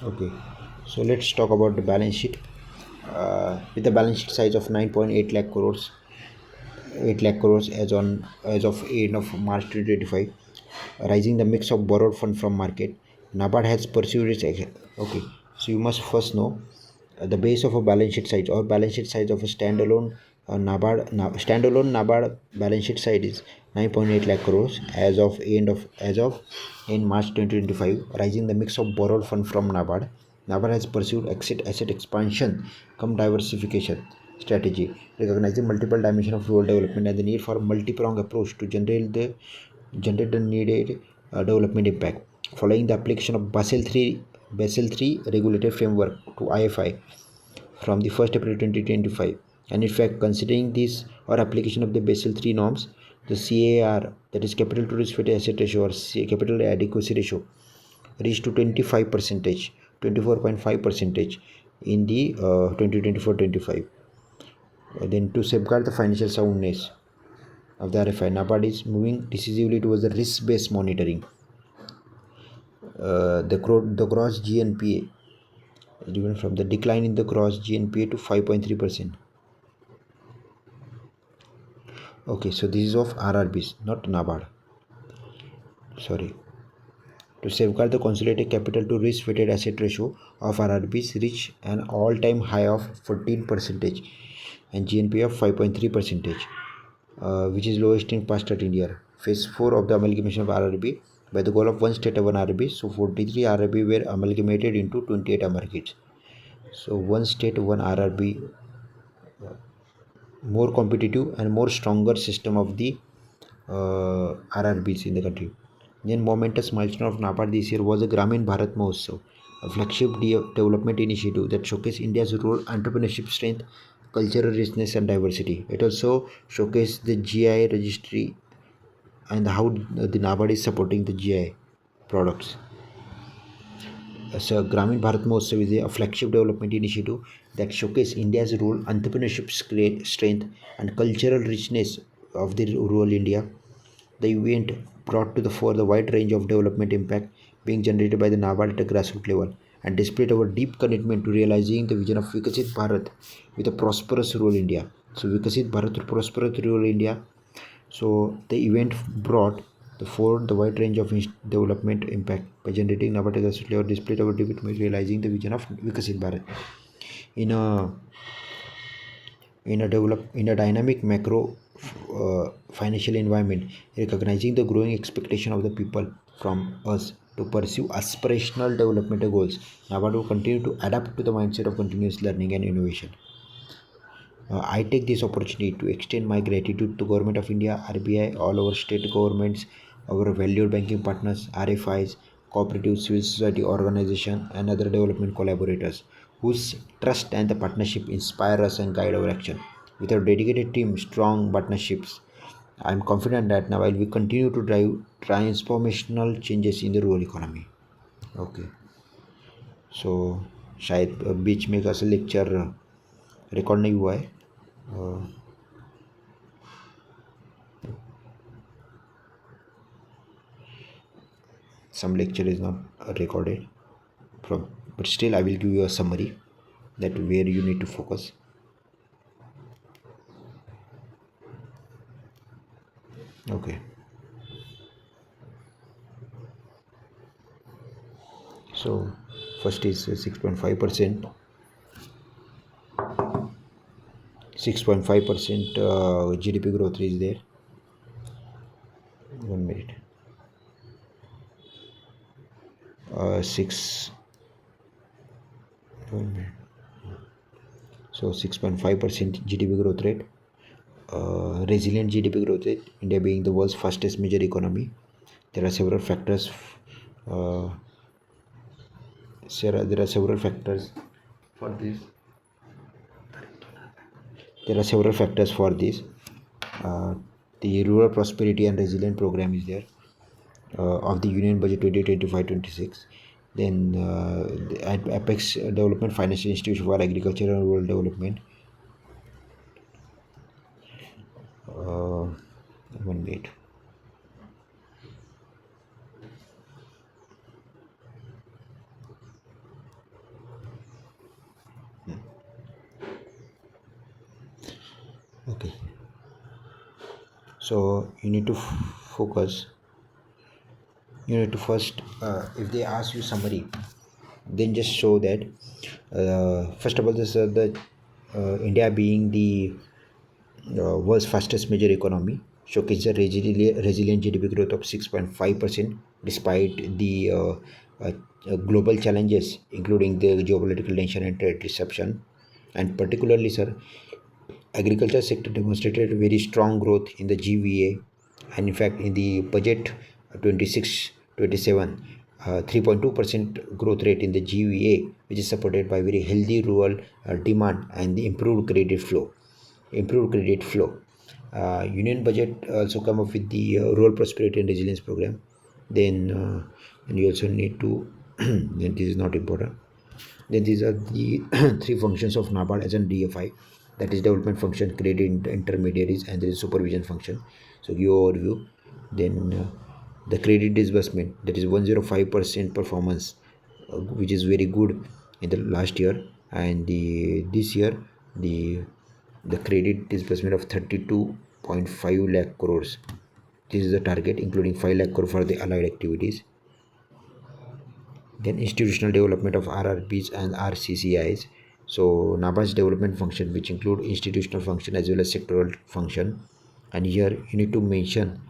Okay, so let's talk about the balance sheet. With the balance sheet size of 9.8 lakh crores, 8 lakh crores as of end of March 2025, rising the mix of borrowed fund from market. NABARD has pursued its okay. So you must first know the base of a balance sheet size or balance sheet size of a standalone NABARD balance sheet size is 9.8 lakh crores as of in March 2025, rising the mix of borrowed fund from NABARD. NABARD has pursued asset expansion come diversification strategy, recognizing multiple dimensions of rural development and the need for a multi-pronged approach to generate the needed development impact. Following the application of Basel III regulated framework to IFI from the 1st April 2025, and in fact, considering this or application of the Basel III norms, the CAR, that is capital to risk-weighted asset ratio or capital adequacy ratio, reached to 25 percentage, 24.5 percentage in the 2024-25. Then to safeguard the financial soundness of the RFI, NABARD is moving decisively towards the risk-based monitoring. The gross GNPA even from the decline in the gross GNPA to 5.3%. Okay, so this is of RRBs, not NABARD. Sorry. To safeguard the consolidated capital to risk weighted asset ratio of RRBs reach an all-time high of 14% and GNPA of 5.3%, which is lowest in past at India. Phase 4 of the amalgamation of RRB by the goal of one state one RRB. So 43 RRB were amalgamated into 28 amalgamates. So one state one RRB, more competitive and more stronger system of the RRBs in the country. Then momentous milestone of NABARD this year was the Gramin Bharat Mahotsav, a flagship development initiative that showcased India's rural entrepreneurship strength, cultural richness and diversity. It also showcased the GI registry and how the NABARD is supporting the GI products. So Gramin Bharat Mahotsav is a flagship development initiative that showcases India's rural entrepreneurship strength and cultural richness of the rural India. The event brought to the fore the wide range of development impact being generated by the NABARD at a grassroots level and displayed our deep commitment to realizing the vision of Vikasit Bharat with a prosperous rural India. So Vikasit Bharat with prosperous rural India. So the event brought the wide range of development impact by generating NABARD at a grassroots level, displayed our deep commitment to realizing the vision of Vikasit Bharat. In a dynamic macro financial environment, recognizing the growing expectation of the people from us to pursue aspirational development goals, NABARD will continue to adapt to the mindset of continuous learning and innovation. I take this opportunity to extend my gratitude to Government of India, RBI, all our state governments, our valued banking partners, RFIs, cooperative civil society organization, and other development collaborators whose trust and the partnership inspire us and guide our action. With our dedicated team, strong partnerships, I am confident that now we continue to drive transformational changes in the rural economy. Okay, so शायद बीच में का lecture record नहीं हुआ है. Some lecture is not recorded from, but still I will give you a summary that where you need to focus. Okay, so first is 6.5%. 6.5% GDP growth is there. 1 minute. 1 minute. So 6.5% GDP growth rate. Resilient GDP growth rate. India being the world's fastest major economy. There are several factors. There are several factors for this. The Rural Prosperity and Resilient Program is there of the Union Budget 2025-26. Then the Apex Development Financial Institution for Agriculture and Rural Development. 1 minute. Okay, so you need to focus. You need to first, if they ask you summary, then just show that first of all, this the India being the world's fastest major economy, showcased a resilient GDP growth of 6.5% despite the global challenges, including the geopolitical tension and trade disruption. And particularly, sir, agriculture sector demonstrated very strong growth in the GVA, and in fact, in the budget 26-27, 3.2% growth rate in the GVA, which is supported by very healthy rural demand and the improved credit flow. Union budget also come up with the rural prosperity and resilience program. Then you also need to then this is not important. Then these are the three functions of NABARD as an DFI, that is development function, credit intermediaries, and there is supervision function. So give overview. Then the credit disbursement, that is 105% performance, which is very good in the last year, and this year the the credit disbursement of 32.5 lakh crores. This is the target, including 5 lakh crore for the allied activities. Then institutional development of RRBs and RCCIs. So NABARD's development function, which include institutional function as well as sectoral function. And here you need to mention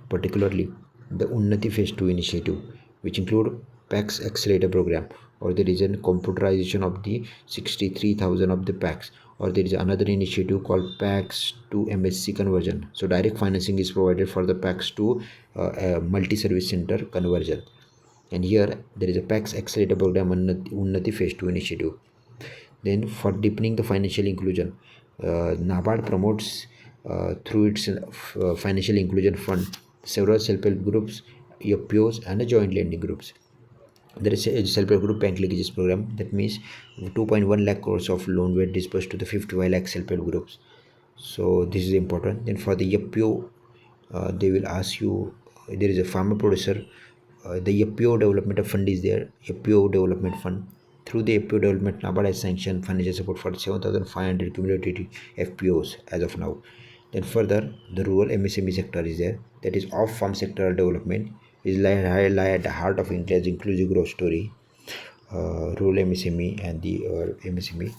particularly the Unnati Phase 2 initiative, which include PAX Accelerator program, or there is a computerization of the 63,000 of the PAX, or there is another initiative called PAX to MSC conversion. So direct financing is provided for the PAX to multi-service center conversion. And here there is a PAX Accelerator program Unnati Phase 2 initiative. Then for deepening the financial inclusion, NABARD promotes through its financial inclusion fund several self-help groups, FPOs, and joint lending groups. There is a self-help group bank linkages program, that means 2.1 lakh crores of loan were disbursed to the 55 lakh self-help groups. So this is important. Then for the FPO, they will ask you, there is a farmer producer, the FPO development fund is there, FPO development fund. Through the FPO development, NABARD has sanctioned financial support for 7,500 cumulative FPOs as of now. Then further, the rural MSME sector is there, that is off-farm sectoral development, is lie at the heart of India's inclusive growth story. Rural MSME and the MSME.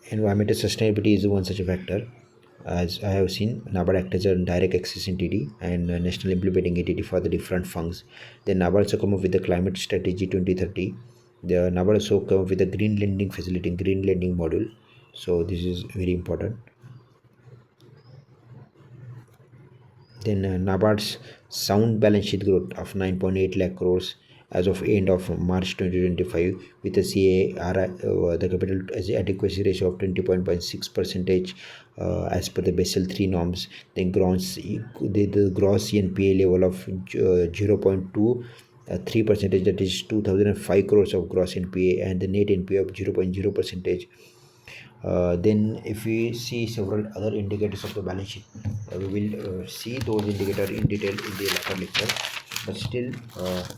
Environmental sustainability is one such a factor. As I have seen, NABARD acts as a direct access entity and a national implementing entity for the different funds. Then NABARD also come up with the climate strategy 2030. The NABARD also come up with the green lending facility, green lending module. So this is very important. Then NABARD's sound balance sheet growth of 9.8 lakh crores as of end of March 2025, with a CAR, the capital adequacy ratio of 20.6 percentage as per the Basel III norms. Then the gross NPA level of 0.2 3 percentage, that is 2005 crores of gross NPA, and the net NPA of 0.0 percentage. Then if we see several other indicators of the balance sheet, we will see those indicators in detail in the later lecture, but still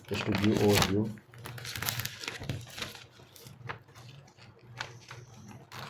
just to give overview,